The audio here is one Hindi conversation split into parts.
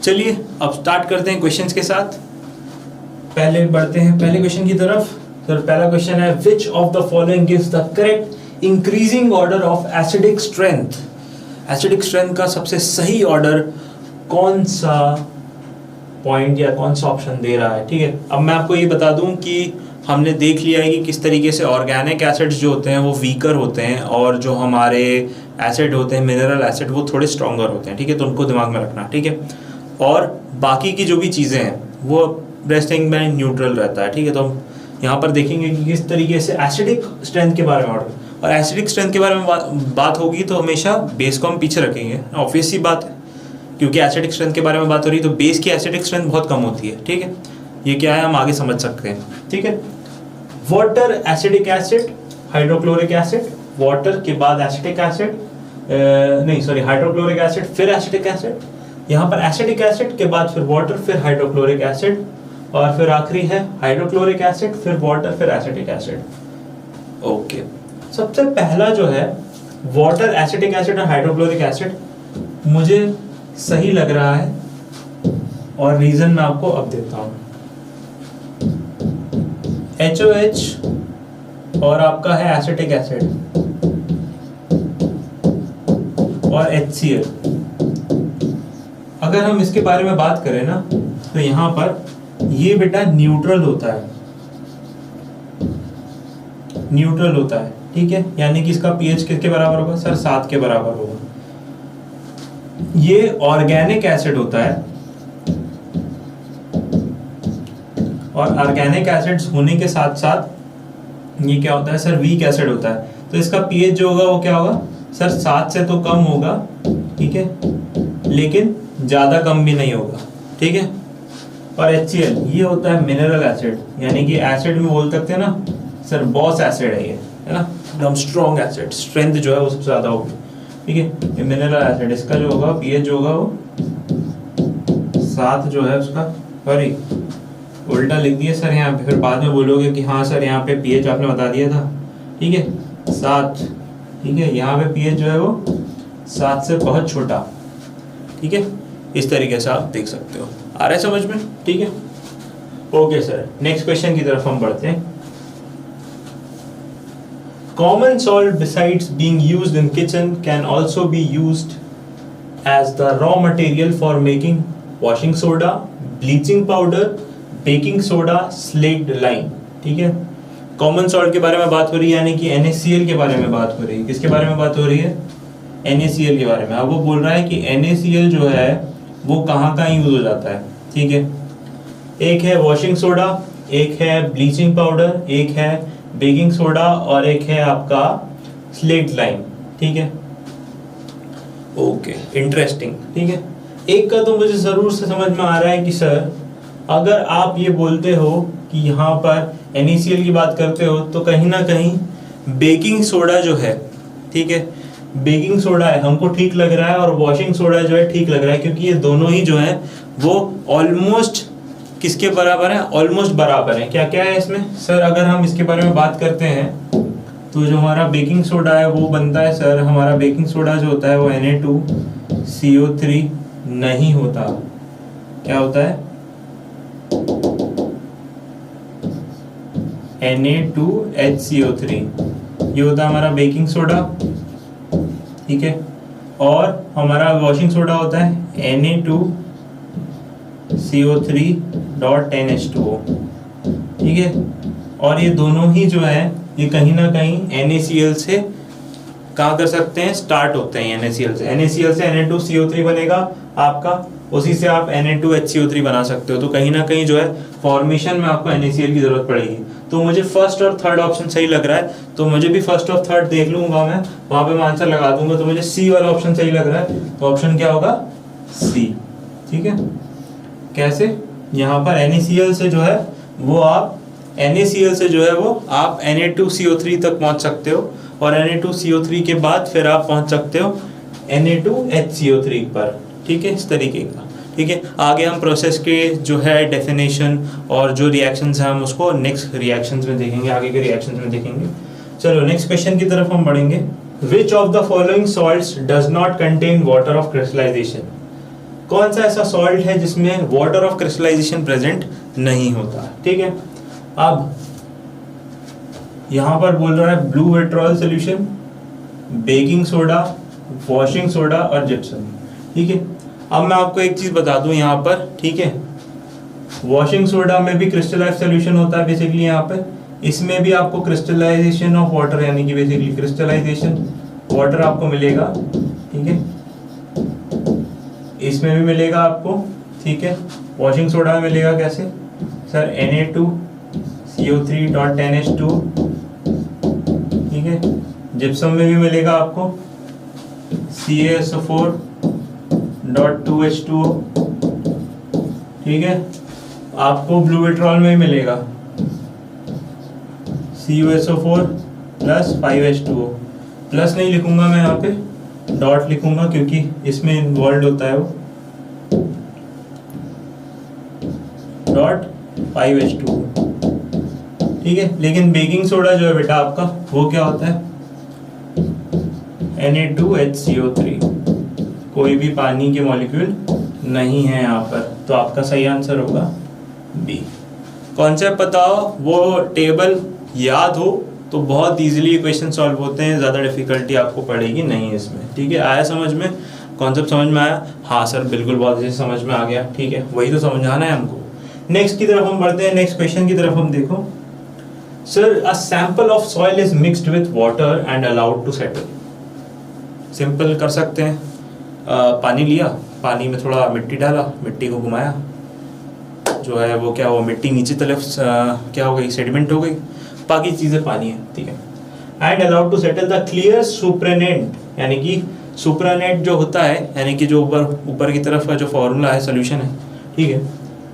चलिए अब स्टार्ट करते हैं क्वेश्चंस के साथ। पहले बढ़ते हैं पहले क्वेश्चन की तरफ। सर पहला क्वेश्चन है which of the following gives the correct increasing order of acidic strength. Acidic strength का सबसे सही ऑर्डर कौन सा पॉइंट या कौन सा ऑप्शन दे रहा है। ठीक है, अब मैं आपको ये बता दूं कि हमने देख लिया है कि किस तरीके से ऑर्गेनिक एसिड्स जो होते हैं वो वीकर होते हैं और जो हमारे एसिड होते हैं मिनरल एसिड वो थोड़े स्ट्रॉन्गर होते हैं। ठीक है, तो उनको दिमाग में रखना। ठीक है, और बाकी की जो भी चीज़ें हैं वो रेस्टिंग में न्यूट्रल रहता है। ठीक है, तो हम यहाँ पर देखेंगे कि किस तरीके से एसिडिक स्ट्रेंथ के बारे में और एसिडिक स्ट्रेंथ के बारे में बात होगी तो हमेशा बेस को हम पीछे रखेंगे, ऑब्वियस सी बात है, क्योंकि एसिडिक स्ट्रेंथ के बारे में बात हो रही है तो बेस की एसिडिक स्ट्रेंथ बहुत कम होती है। ठीक है, ये क्या है हम आगे समझ सकते हैं। ठीक है, water acidic acid hydrochloric acid, water के बाद एसिडिक एसिड नहीं सॉरी हाइड्रोक्लोरिक एसिड फिर एसिडिक एसिड, यहाँ पर एसिडिक एसिड के बाद फिर वाटर फिर हाइड्रोक्लोरिक एसिड और फिर आखिरी है हाइड्रोक्लोरिक एसिड फिर वाटर फिर एसिडिक एसिड। ओके, सबसे पहला जो है वाटर एसिडिक एसिड और हाइड्रोक्लोरिक एसिड मुझे सही लग रहा है और रीजन मैं आपको अब देता हूं। HOH और आपका है एसिटिक एसिड और HCl। अगर हम इसके बारे में बात करें ना तो यहां पर ये बेटा न्यूट्रल होता है, न्यूट्रल होता है। ठीक है, यानी कि इसका पीएच किसके बराबर होगा सर? 7 के बराबर होगा। ये ऑर्गेनिक एसिड होता है और ऑर्गेनिक एसिड्स होने के साथ साथ ये क्या होता है सर? वीक एसिड होता है। तो इसका पीएच जो होगा वो क्या होगा सर? 7 से तो कम होगा। ठीक है, लेकिन ज्यादा कम भी नहीं होगा। ठीक है, और HCl ये होता है मिनरल एसिड, यानी कि एसिड में बोल सकते हैं ना सर बॉस एसिड है ये, है ना, एकदम स्ट्रॉन्ग एसिड, स्ट्रेंथ जो है वो सबसे ज्यादा होगी। ठीक है, ये मिनरल एसिड, इसका जो होगा पीएच जो होगा वो 7 जो है उसका, सॉरी उल्टा लिख दिया सर यहाँ पे, फिर बाद में बोलोगे कि हाँ सर यहाँ पे पीएच आपने बता दिया था। ठीक है, 7। ठीक है, यहाँ पे पीएच जो है वो 7 से बहुत छोटा। ठीक है, इस तरीके से आप देख सकते हो। आ रहा है समझ में? ठीक है, ओके सर, नेक्स्ट क्वेश्चन की तरफ हम बढ़ते हैं। Common salt besides being used in kitchen can also be used as the raw material for making washing soda, bleaching powder, baking soda, slaked lime। ठीक है, कॉमन सॉल्ट के बारे में बात हो रही है, यानी कि NaCl के बारे में बात हो रही है। किसके बारे में बात हो रही है? NaCl के बारे में। अब वो बोल रहा है कि NaCl जो है वो कहाँ कहाँ यूज हो जाता है। ठीक है, एक है वॉशिंग सोडा, एक है ब्लीचिंग पाउडर, एक है बेकिंग सोडा और एक है आपका स्लेट लाइम। ठीक है, ओके, इंटरेस्टिंग। ठीक है, एक का तो मुझे जरूर से समझ में आ रहा है कि सर अगर आप ये बोलते हो कि यहाँ पर NaCl की बात करते हो तो कहीं ना कहीं बेकिंग सोडा जो है, ठीक है, बेकिंग सोडा है हमको ठीक लग रहा है और वॉशिंग सोडा जो है ठीक लग रहा है, क्योंकि ये दोनों ही जो है वो ऑलमोस्ट किसके बराबर है? ऑलमोस्ट बराबर है। क्या क्या है इसमें सर? अगर हम इसके बारे में बात करते हैं तो जो हमारा बेकिंग सोडा है वो बनता है सर, हमारा बेकिंग सोडा जो होता है वो Na2CO3 नहीं होता। क्या होता है? Na2HCO3 ये होता है हमारा बेकिंग सोडा। ठीक है, और हमारा वॉशिंग सोडा होता है Na2CO3.10H2O। ठीक है, और ये दोनों ही जो है ये कहीं ना कहीं NaCl से कहाँ कर सकते हैं? स्टार्ट होते हैं NaCl से। NaCl से Na2CO3 बनेगा आपका, उसी से आप Na2HCO3 बना सकते हो। तो कहीं ना कहीं जो है फॉर्मेशन में आपको NaCl की जरूरत पड़ेगी। तो मुझे फर्स्ट और थर्ड ऑप्शन सही लग रहा है, तो मुझे भी फर्स्ट और थर्ड देख लूंगा मैं, वहां पे मैं आंसर लगा दूंगा। तो मुझे सी वाला ऑप्शन सही लग रहा है, तो ऑप्शन क्या होगा? सी। ठीक है, कैसे? यहाँ पर NaCl से जो है वो आप NaCl से जो है वो आप Na2CO3 तक पहुंच सकते हो और Na2CO3 के बाद फिर आप पहुंच सकते हो Na2HCO3 पर। ठीक है, इस तरीके का। ठीक है, आगे हम प्रोसेस के जो है डेफिनेशन और जो रिएक्शंस हैं हम उसको नेक्स्ट रिएक्शंस में देखेंगे, आगे के रिएक्शंस में देखेंगे। चलो नेक्स्ट क्वेश्चन की तरफ हम बढ़ेंगे। Which of the following salts does not contain water of crystallization? कौन सा ऐसा सॉल्ट है जिसमें वाटर ऑफ क्रिस्टलाइजेशन प्रेजेंट नहीं होता, ठीक है। अब यहां पर बोल रहा है blue vitriol solution, baking soda, washing soda और जिप्सम, ठीक है। अब मैं आपको एक चीज बता दूं यहाँ पर, ठीक है, वॉशिंग सोडा में भी क्रिस्टलाइज सॉल्यूशन होता है बेसिकली यहाँ पे, इसमें भी आपको क्रिस्टलाइजेशन ऑफ वाटर यानी कि बेसिकली क्रिस्टलाइजेशन वाटर आपको मिलेगा, ठीक है, इसमें भी मिलेगा आपको, ठीक है। वॉशिंग सोडा में मिलेगा कैसे सर, Na2CO3.10H2, ठीक है। जिप्सम में भी मिलेगा आपको CaSO4.2H2O, ठीक है। आपको ब्लू विट्रॉल में ही मिलेगा CuSO4 प्लस 5H2O, प्लस नहीं लिखूंगा मैं यहाँ पे, डॉट लिखूंगा क्योंकि इसमें इन्वॉल्व होता है वो, डॉट 5H2O, ठीक है। लेकिन बेकिंग सोडा जो है बेटा आपका वो क्या होता है, Na2HCO3, कोई भी पानी के मॉलिक्यूल नहीं है यहाँ पर, तो आपका सही आंसर होगा बी। कॉन्सेप्ट बताओ, वो टेबल याद हो तो बहुत इजीली इक्वेशन सॉल्व होते हैं, ज़्यादा डिफिकल्टी आपको पड़ेगी नहीं इसमें, ठीक है। आया समझ में, कॉन्सेप्ट समझ में आया? हाँ सर बिल्कुल, बहुत अच्छे से समझ में आ गया, ठीक है, वही तो समझाना है हमको। नेक्स्ट की तरफ हम बढ़ते हैं, नेक्स्ट क्वेश्चन की तरफ हम देखो। Sir a sample of soil is mixed with water and allowed to settle. Simple कर सकते हैं, पानी लिया, पानी में थोड़ा मिट्टी डाला, मिट्टी को घुमाया, जो है वो क्या हुआ, मिट्टी नीचे तरफ क्या हो गई, सेडिमेंट हो गई, बाकी चीज़ें पानी है, ठीक है। And allowed to settle the clear supernatant, यानी कि सुप्रानेट जो होता है, यानी कि जो ऊपर की तरफ का जो फॉर्मूला है, सोल्यूशन है, ठीक है,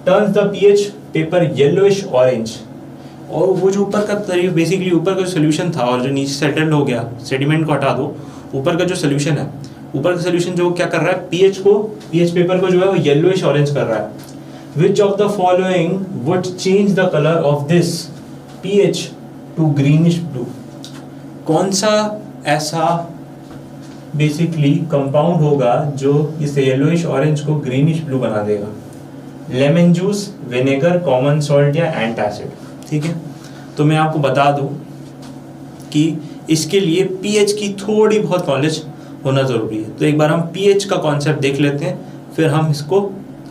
turns the pH paper yellowish orange. और वो जो ऊपर का बेसिकली ऊपर का जो सोल्यूशन था और जो नीचे सेटल्ड हो गया, सेडिमेंट को हटा दो, ऊपर का जो सोल्यूशन है, ऊपर का सोल्यूशन जो क्या कर रहा है, पीएच पेपर को जो है वो येलोइश ऑरेंज कर रहा है। Which of the following would change the color of this pH to greenish blue? कौन सा ऐसा बेसिकली कंपाउंड होगा जो इस येलोइश ऑरेंज को ग्रीनिश ब्लू बना देगा? Lemon juice, vinegar, common salt या एंटासिड, ठीक है। तो मैं आपको बता दूं कि इसके लिए पीएच की थोड़ी बहुत नॉलेज होना जरूरी है, तो एक बार हम पीएच का कॉन्सेप्ट देख लेते हैं, फिर हम इसको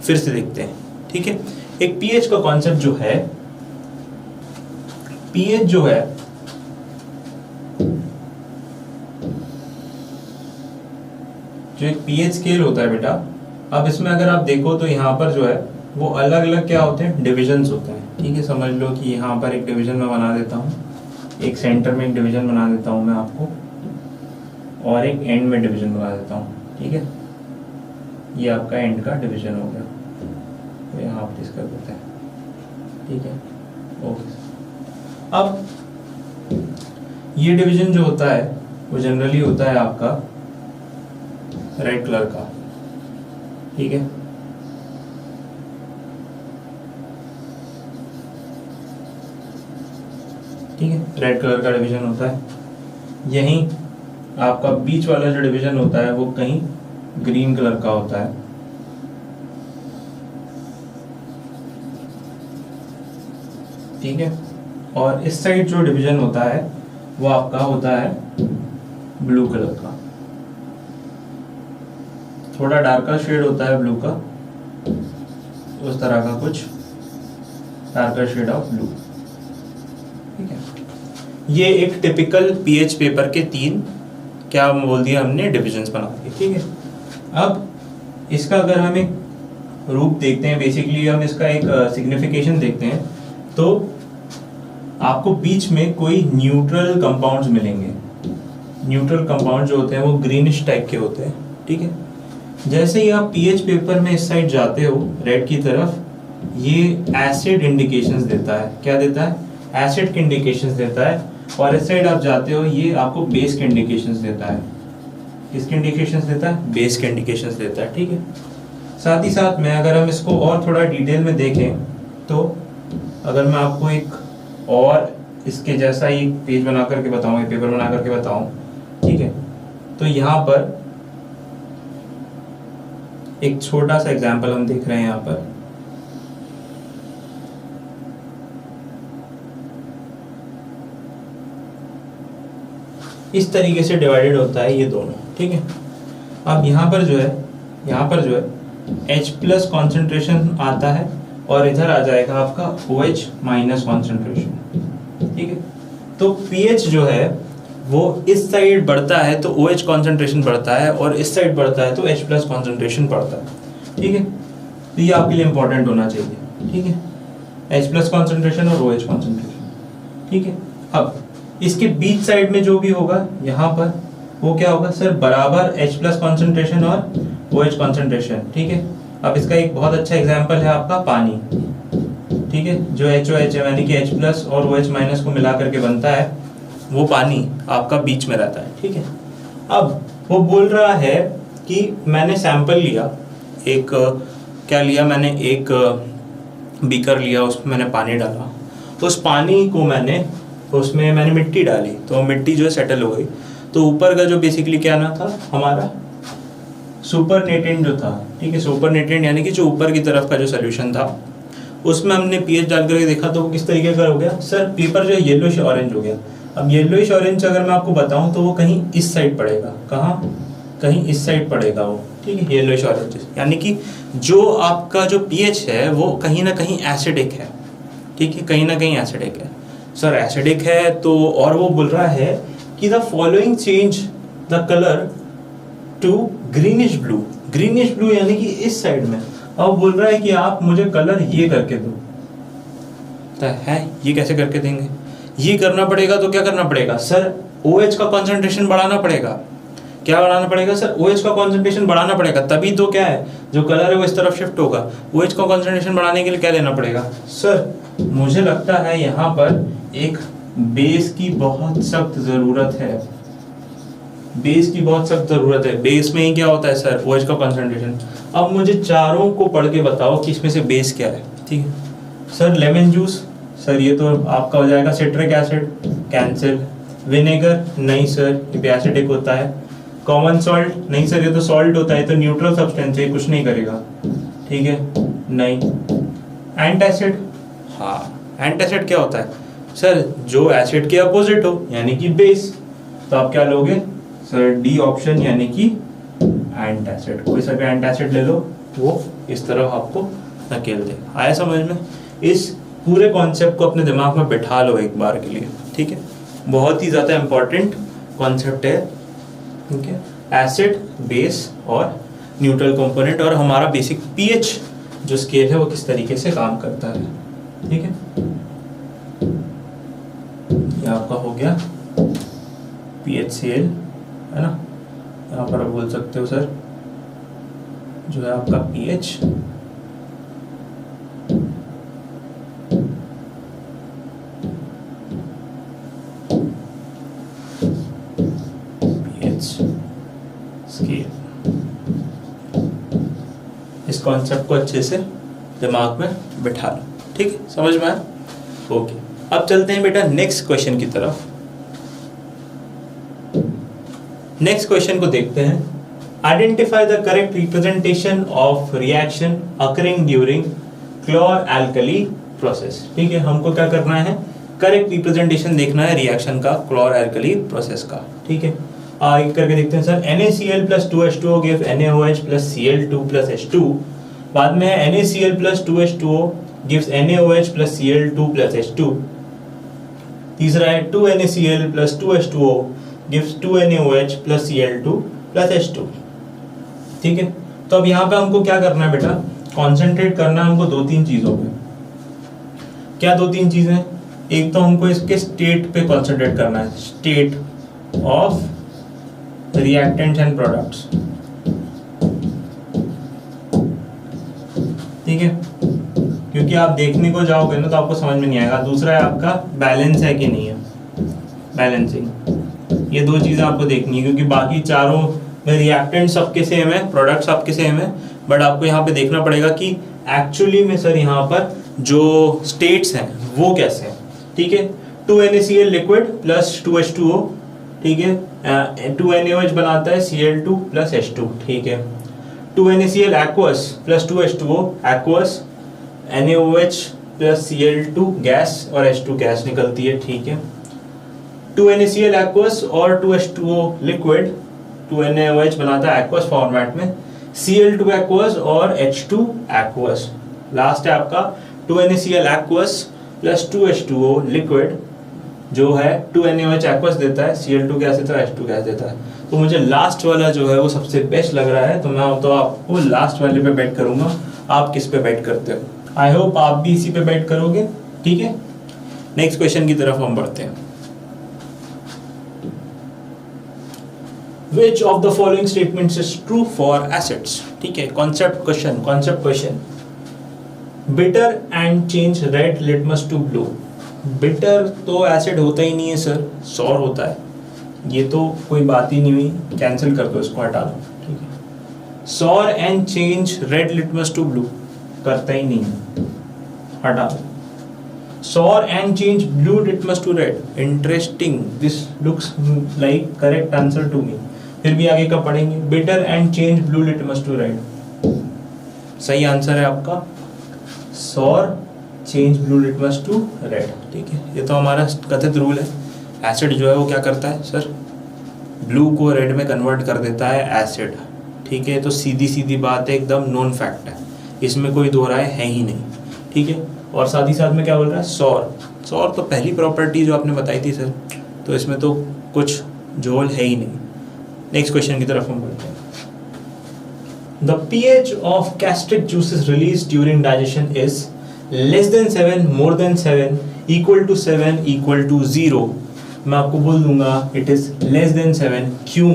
फिर से देखते हैं, ठीक है। एक पीएच का कॉन्सेप्ट जो है, पीएच जो है जो एक पीएच स्केल होता है बेटा, अब इसमें अगर आप देखो तो यहाँ पर जो है वो अलग अलग क्या होते हैं, डिविजन्स होते हैं, ठीक है। समझ लो कि यहाँ पर एक डिवीजन मैं बना देता हूँ, एक सेंटर में एक डिवीजन बना देता हूँ मैं आपको, और एक एंड में डिवीजन बना देता हूँ, ठीक है। ये आपका एंड का डिवीजन हो गया, तो यहाँ आप इसका देते हैं, ठीक है, ओके। अब ये डिवीजन जो होता है वो जनरली होता है आपका रेड कलर का, ठीक है। ठीक है, रेड कलर का डिवीजन होता है। यहीं आपका बीच वाला जो डिवीजन होता है वो कहीं ग्रीन कलर का होता है, ठीक है। और इस साइड जो डिवीजन होता है वो आपका होता है ब्लू कलर का, थोड़ा डार्कर शेड होता है ब्लू का, उस तरह का कुछ डार्कर शेड ऑफ ब्लू, ठीक है। ये एक टिपिकल पीएच पेपर के 3 क्या बोल दिया हमने, डिविजन्स बना दिए, ठीक है। अब इसका अगर हम एक रूप देखते हैं, बेसिकली हम इसका एक सिग्निफिकेशन देखते हैं, तो आपको बीच में कोई न्यूट्रल कंपाउंड्स मिलेंगे। न्यूट्रल कंपाउंड जो होते हैं वो ग्रीनिश टाइप के होते हैं, ठीक है। जैसे ही आप पीएच पेपर में इस साइड जाते हो रेड की तरफ, ये एसिड इंडिकेशंस देता है, क्या देता है, एसिड के इंडिकेशंस देता है। और इस साइड आप जाते हो, ये आपको बेस के इंडिकेशंस देता है। किसके इंडिकेशंस देता है, बेस के इंडिकेशंस देता है, ठीक है। साथ ही साथ में अगर हम इसको और थोड़ा डिटेल में देखें, तो अगर मैं आपको एक और इसके जैसा ही पेज बना करके बताऊं, पेपर बना करके बताऊं, ठीक है, तो यहाँ पर एक छोटा सा एग्जाम्पल हम देख रहे हैं यहाँ पर। इस तरीके से डिवाइडेड होता है ये दोनों, ठीक है। अब यहाँ पर जो है H प्लस कॉन्सेंट्रेशन आता है और इधर आ जाएगा आपका OH माइनस कॉन्सेंट्रेशन, ठीक है। तो pH जो है वो इस साइड बढ़ता है तो OH कॉन्सेंट्रेशन बढ़ता है, और इस साइड बढ़ता है तो H प्लस कॉन्सेंट्रेशन बढ़ता है, ठीक है। तो ये आपके लिए इंपॉर्टेंट होना चाहिए, ठीक है। H प्लस कॉन्सेंट्रेशन और OH कॉन्सेंट्रेशन, ठीक है। अब इसके बीच साइड में जो भी होगा यहाँ पर वो क्या होगा सर, बराबर H प्लस कॉन्सेंट्रेशन और OH कॉन्सेंट्रेशन, ठीक है। अब इसका एक बहुत अच्छा एग्जाम्पल है आपका पानी, ठीक है। जो HOH यानी कि H प्लस और OH माइनस को मिला करके बनता है वो पानी आपका बीच में रहता है, ठीक है। अब वो बोल रहा है कि मैंने सैंपल लिया, एक क्या लिया मैंने, एक बीकर लिया, उसमें मैंने पानी डाला, उस पानी को उसमें मैंने मिट्टी डाली, तो मिट्टी जो है सेटल हो गई। तो ऊपर का जो बेसिकली क्या ना था हमारा सुपरनेटेंट जो था, ठीक है। सुपरनेटेंट यानी कि जो ऊपर की तरफ का जो सोल्यूशन था उसमें हमने pH डाल करके देखा तो वो किस तरीके का हो गया सर, पेपर जो है येलोइश ऑरेंज हो गया। अब येलोइश ऑरेंज अगर मैं आपको बताऊं तो वो कहीं इस साइड पड़ेगा, कहाँ, कहीं इस साइड पड़ेगा वो, ठीक है। येलोइश ऑरेंज यानी कि जो आपका जो pH है वो कहीं ना कहीं एसिडिक है, ठीक है, कहीं ना कहीं एसिडिक है सर, एसिडिक है। तो और वो बोल रहा है कि the following change the colour to greenish blue यानी कि इस साइड में। अब बोल रहा है कि आप मुझे कलर ये करके दो, तो है ये कैसे करके देंगे, ये करना पड़ेगा। तो क्या करना पड़ेगा सर, OH का कंसंट्रेशन बढ़ाना पड़ेगा। क्या बढ़ाना पड़ेगा सर, OH का कंसंट्रेशन बढ़ाना पड़ेगा, तभी तो क्या है जो कलर है वो इस तरफ शिफ्ट होगा। OH का कंसंट्रेशन बढ़ाने के लिए क्या लेना पड़ेगा सर, मुझे लगता है यहाँ पर एक बेस की बहुत सख्त जरूरत है, बेस की बहुत सख्त जरूरत है। बेस में ही क्या होता है सर, OH का कंसंट्रेशन। अब मुझे चारों को पढ़ के बताओ कि इसमें से बेस क्या है, ठीक है सर। लेमन जूस सर, ये तो आपका हो जाएगा सिट्रिक एसिड, कैंसिल। विनेगर नहीं सर, ये एसिडिक होता है। कॉमन सॉल्ट नहीं सर, ये तो सॉल्ट होता है, तो न्यूट्रल सब्सटेंस है, कुछ नहीं करेगा, ठीक है, नहीं। एंटासिड, हाँ एंटासिड क्या होता है सर, जो एसिड के अपोजिट हो यानी कि बेस। तो आप क्या लोगे सर, डी ऑप्शन यानी कि एंटासिड। कोई सा भी एंटासिड ले लो, वो इस तरफ आपको धकेल दे। आया समझ में? इस पूरे कॉन्सेप्ट को अपने दिमाग में बिठा लो एक बार के लिए, ठीक है। बहुत ही ज़्यादा इंपॉर्टेंट कॉन्सेप्ट है, ठीक है। एसिड, बेस और न्यूट्रल कंपोनेंट, और हमारा बेसिक पीएच जो स्केल है वो किस तरीके से काम करता है, ठीक है। ये आपका हो गया PHCl, है ना। यहाँ पर आप बोल सकते हो सर जो है आपका pH, स्केल। इस कॉन्सेप्ट को अच्छे से दिमाग में बिठा लो, ठीक है, समझ में आया? ओके, अब चलते हैं बेटा नेक्स्ट क्वेश्चन की तरफ। नेक्स्ट क्वेश्चन को देखते हैं। Identify the correct representation of reaction occurring during chlor alkali process, ठीक है। हमको क्या करना है, करेक्ट रिप्रेजेंटेशन देखना है रिएक्शन का, क्लोर एल्कली प्रोसेस का, ठीक है। आगे करके देखते हैं sir. NaCl plus 2H2O give NaOH plus Cl2 plus H2। बाद में है NaCl plus 2H2O gives NaOH plus Cl2 plus H2। तीसरा है 2NaCl plus 2H2O gives 2NaOH plus Cl2 plus H2, ठीक है। तो अब यहाँ पे हमको क्या करना है बेटा, कॉन्सेंट्रेट करना है हमको दो तीन चीजों पे। क्या दो तीन चीजें? एक तो हमको इसके स्टेट पे कॉन्सेंट्रेट करना है, state of reactants and products, ठीक है, क्योंकि आप देखने को जाओगे ना तो आपको समझ में नहीं आएगा। दूसरा है आपका बैलेंस है कि नहीं है, बैलेंसिंग। ये दो चीजें आपको देखनी है, क्योंकि बाकी चारों में रिएक्टेंट सबके सेम है, प्रोडक्ट सबके सेम है, बट आपको यहाँ पे देखना पड़ेगा कि एक्चुअली में सर यहाँ पर जो स्टेट्स हैं वो कैसे हैं, ठीक है। 2NaCl लिक्विड प्लस 2H2O, ठीक है, 2NaOH बनाता है Cl2 प्लस H2, ठीक है। 2NaCl aqueous plus 2H2O aqueous, NaOH plus Cl2 gas और H2 गैस निकलती है, ठीक है। 2NaCl aqueous और 2H2O लिक्विड, 2NaOH बनाता है aqueous फॉर्मेट में, Cl2 aqueous और H2 aqueous। लास्ट है आपका 2NaCl aqueous plus 2H2O liquid जो है 2NaOH aqueous देता है, Cl2 गैस देता है, H2 गैस देता है। तो मुझे लास्ट वाला जो है वो सबसे बेस्ट लग रहा है, तो मैं तो आपको लास्ट वाले पे बेट करूंगा। आप किस पे बेट करते हो? आई होप आप भी इसी पे बेट करोगे, ठीक है। नेक्स्ट क्वेश्चन की तरफ हम बढ़ते हैं। Which of the following statements is true for acids? ठीक है, concept question. Bitter and change red litmus to blue. Bitter तो एसिड होता ही नहीं है सर, सौर होता है, ये तो कोई बात ही नहीं हुई, कैंसिल कर दो, इसको हटा दो, ठीक है। Sour and change red litmus to blue करता ही नहीं है, हटा दो। Sour and change blue litmus to red, interesting, this looks like correct answer to me. फिर भी आगे का पढ़ेंगे। Bitter and change blue litmus to red, सही आंसर है आपका sour change blue litmus to red, ठीक है। ये तो हमारा कथित रूल है, एसिड जो है वो क्या करता है सर, ब्लू को रेड में कन्वर्ट कर देता है एसिड, ठीक है। तो सीधी सीधी बात है, एकदम नोन फैक्ट है, इसमें कोई दो राय है ही नहीं, ठीक है। और साथ ही साथ में क्या बोल रहा है, सौर तो पहली प्रॉपर्टी जो आपने बताई थी सर, तो इसमें तो कुछ झोल है ही नहीं। नेक्स्ट क्वेश्चन की तरफ हम बढ़ते हैं। The pH of gastric juices released during digestion is less than 7, more than 7, equal to 7, equal to 0। मैं आपको बोल दूंगा it is less than 7। क्यों?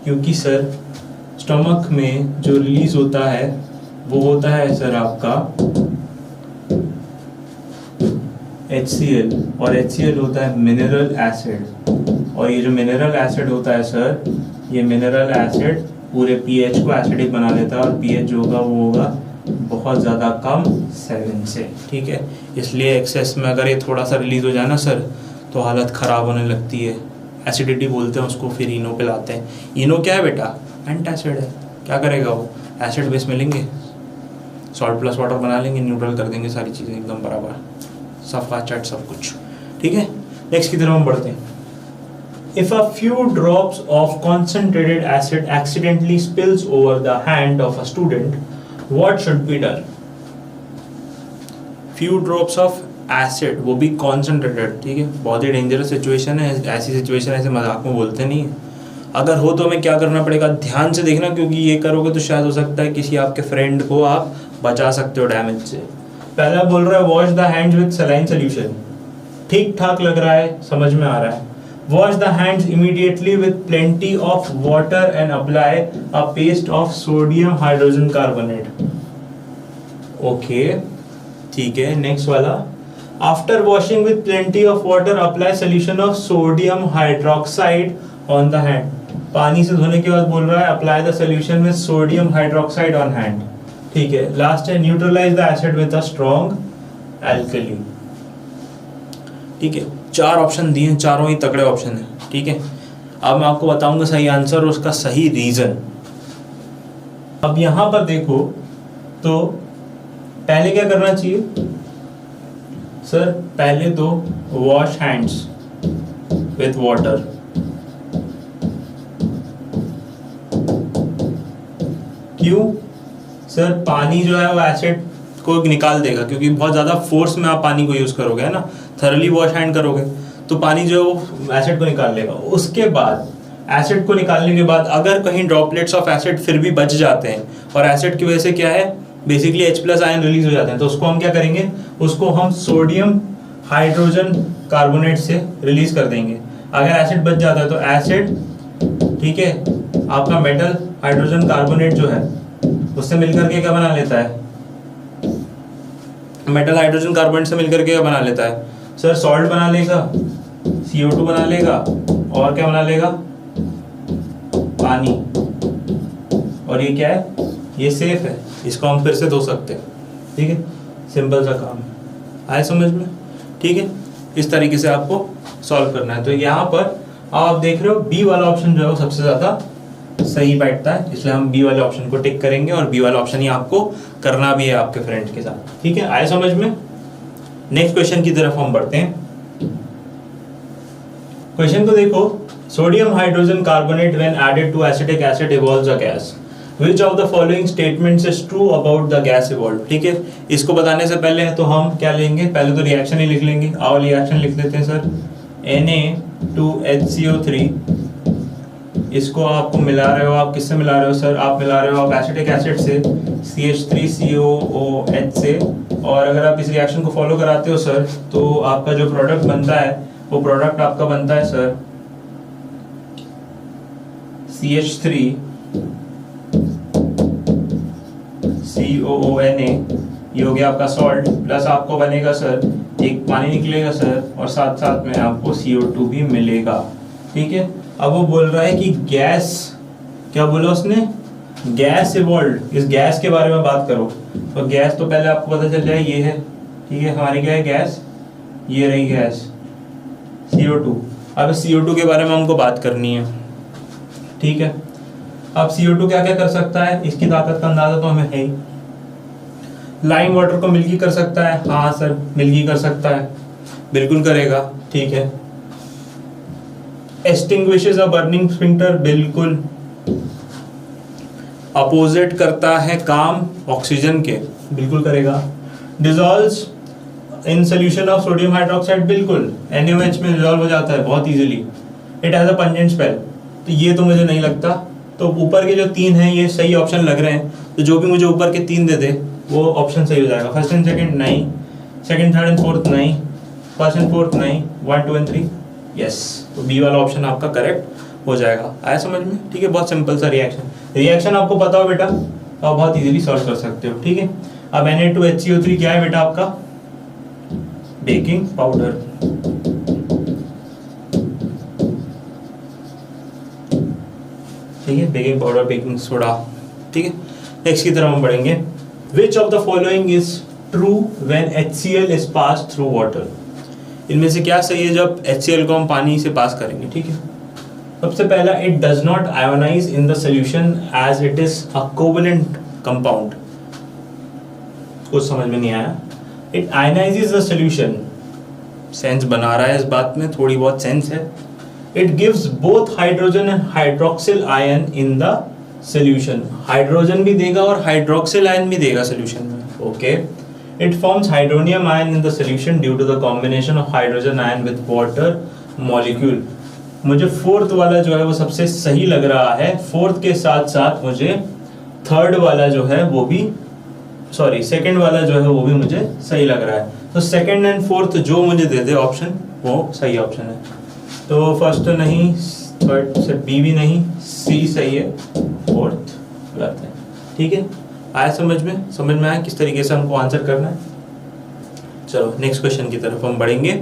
क्योंकि सर स्टमक में जो रिलीज होता है वो होता है सर आपका HCl, और HCl होता है मिनरल एसिड, और ये जो मिनरल एसिड होता है सर, ये मिनरल एसिड पूरे pH को एसिडिक बना लेता है, और pH जो होगा वो होगा बहुत ज़्यादा कम 7 से, ठीक है। इसलिए एक्सेस में अगर ये थोड़ा सा रिलीज हो जाए ना सर, तो हालत ख़राब होने लगती है, एसिडिटी बोलते हैं उसको, फिर इनो पे लाते हैं। इनो क्या है बेटा, एंटासिड है, क्या करेगा वो, एसिड बेस मिलेंगे, सॉल्ट प्लस वाटर बना लेंगे, न्यूट्रल कर देंगे, सारी चीज़ें एकदम बराबर, सफा चट सब कुछ, ठीक है। नेक्स्ट की तरफ हम बढ़ते हैं। If a few drops of concentrated acid accidentally spills over the hand of a student, what should be done? Few drops of acid, वो भी concentrated, ठीक है, बहुत ही डेंजरस सिचुएशन है, ऐसी सिचुएशन ऐसे मजाक में बोलते नहीं है। अगर हो तो हमें क्या करना पड़ेगा, ध्यान से देखना, क्योंकि ये करोगे तो शायद हो सकता है किसी आपके फ्रेंड को आप बचा सकते हो डैमेज से। पहला बोल रहा है wash the hands with saline solution, ठीक ठाक लग रहा है, समझ में आ रहा है। Wash the hands immediately with plenty of water and apply a paste of sodium hydrogen carbonate. Okay, ठीक है। नेक्स्ट वाला, after washing with plenty of water apply solution of sodium hydroxide on the hand। पानी से धोने के बाद बोल रहा है apply the solution with sodium hydroxide on hand, ठीक है। लास्ट है neutralize the acid with a strong alkali, ठीक है। 4 ऑप्शन दिए हैं, चारों ही तगड़े ऑप्शन हैं, ठीक है। अब मैं आपको बताऊंगा सही आंसर और उसका सही रीजन। अब यहां पर देखो तो पहले क्या करना चाहिए सर, पहले तो वॉश हैंड्स विथ वाटर, क्यों सर, पानी जो है वो एसिड को निकाल देगा, क्योंकि बहुत ज़्यादा फोर्स में आप पानी को यूज़ करोगे, है ना, थरली वॉश हैंड करोगे तो पानी जो है वो एसिड को निकाल लेगा। उसके बाद एसिड को निकालने के बाद अगर कहीं ड्रॉपलेट्स ऑफ एसिड फिर भी बच जाते हैं, और एसिड की वजह से क्या है, बेसिकली H+ आयन रिलीज हो जाते हैं, तो उसको हम क्या करेंगे, उसको हम सोडियम हाइड्रोजन कार्बोनेट से रिलीज कर देंगे। अगर एसिड बच जाता है तो एसिड, ठीक है, आपका मेटल हाइड्रोजन कार्बोनेट जो है उससे मिलकर के क्या बना लेता है, मेटल हाइड्रोजन कार्बोनेट से मिलकर के क्या बना लेता है सर, सॉल्ट बना लेगा, CO2 बना लेगा, और क्या बना लेगा, पानी। और ये क्या है, ये सेफ है, इसको हम फिर से धो सकते हैं, ठीक है, सिंपल सा काम है, आए समझ में, ठीक है। इस तरीके से आपको सॉल्व करना है। तो यहाँ पर आप देख रहे हो बी वाला ऑप्शन जो है वो सबसे ज़्यादा सही बैठता है, इसलिए हम बी वाले ऑप्शन को टिक करेंगे और बी वाला ऑप्शन ही आपको करना भी है आपके फ्रेंड के साथ। ठीक है, आए समझ में? नेक्स्ट क्वेश्चन की तरफ हम बढ़ते हैं। क्वेश्चन को देखो, sodium hydrogen carbonate when added to acetic acid evolves a gas, Which of the following statements is true about the gas evolved? ठीक है, इसको बताने से पहले तो हम क्या लेंगे, पहले तो रिएक्शन ही लिख लेंगे। आओ रिएक्शन लिख लेते हैं सर। Na2HCO3, इसको आपको मिला रहे हो, आप किससे मिला रहे हो सर? आप मिला रहे हो आप एसिटिक एसिड से, CH3COOH से, और अगर आप इस रिएक्शन को फॉलो कराते हो सर तो आपका जो प्रोडक्ट बनता है वो प्रोडक्ट आपका बनता है सर CH3COONA, ये हो गया आपका सॉल्ट, प्लस आपको बनेगा सर एक पानी निकलेगा सर, और साथ साथ में आपको CO2 भी मिलेगा। ठीक है, अब वो बोल रहा है कि गैस, क्या बोला उसने? गैस इवॉल्व, इस गैस के बारे में बात करो। तो गैस तो पहले आपको पता चल जाए ये है। ठीक है, हमारी क्या है गैस, ये रही गैस CO2। अब CO2 के बारे में हमको बात करनी है। ठीक है, अब CO2 क्या क्या कर सकता है, इसकी ताकत का अंदाजा तो हमें है ही। लाइम वाटर को मिल्की कर सकता है, हाँ सर मिल्की कर सकता है, बिल्कुल करेगा। ठीक है, एक्सटिंग्विशेस अ बर्निंग स्फिंक्टर, बिल्कुल। अपोजिट करता है काम ऑक्सीजन के, बिल्कुल करेगा। Dissolves in solution of sodium hydroxide, बिल्कुल NaOH में डिसॉल्व हो जाता है बहुत easily. It has a pungent spell, तो ये तो मुझे नहीं लगता। तो ऊपर के जो तीन हैं ये सही ऑप्शन लग रहे हैं, तो जो भी मुझे ऊपर के तीन दे दे वो ऑप्शन सही हो जाएगा। फर्स्ट एंड सेकंड नहीं, सेकंड थर्ड एंड फोर्थ नहीं, फर्स्ट एंड फोर्थ नहीं, 1 2 एंड 3 यस। तो बी वाला ऑप्शन आपका करेक्ट हो जाएगा। आया समझ में? ठीक है, बहुत सिंपल सा रिएक्शन आपको पता हो बेटा तो आप बहुत इजीली सॉल्व कर सकते हो। ठीक है, अब Na2HCO3 क्या है बेटा आपका? Baking powder. ठीक है, बेकिंग पाउडर, बेकिंग सोडा। ठीक है, नेक्स्ट की तरफ हम बढ़ेंगे। Which of the following is true when HCl is passed through water? इनमें से क्या सही है जब HCl को हम पानी से पास करेंगे? ठीक है, सबसे पहला, it does not ionize in the solution as it is a covalent compound। कुछ समझ में नहीं आया? It ionizes the solution, sense बना रहा है इस बात में, थोड़ी बहुत सेंस है। It gives both hydrogen and hydroxyl ion in the solution, hydrogen भी देगा और हाइड्रोक्सिल आयन भी देगा सोल्यूशन में। Okay, it forms hydronium ion in the solution due to the combination of hydrogen ion with water molecule. मुझे फोर्थ वाला जो है वो सबसे सही लग रहा है। फोर्थ के साथ साथ मुझे थर्ड वाला जो है वो भी, सॉरी सेकंड वाला जो है वो भी मुझे सही लग रहा है। तो सेकंड एंड फोर्थ जो मुझे दे दे ऑप्शन वो सही ऑप्शन है। तो फर्स्ट नहीं, थर्ड से बी भी नहीं, सी सही है, फोर्थ गलत है। ठीक है, आया समझ में? समझ में आया किस तरीके से हमको आंसर करना है? चलो नेक्स्ट क्वेश्चन की तरफ हम बढ़ेंगे।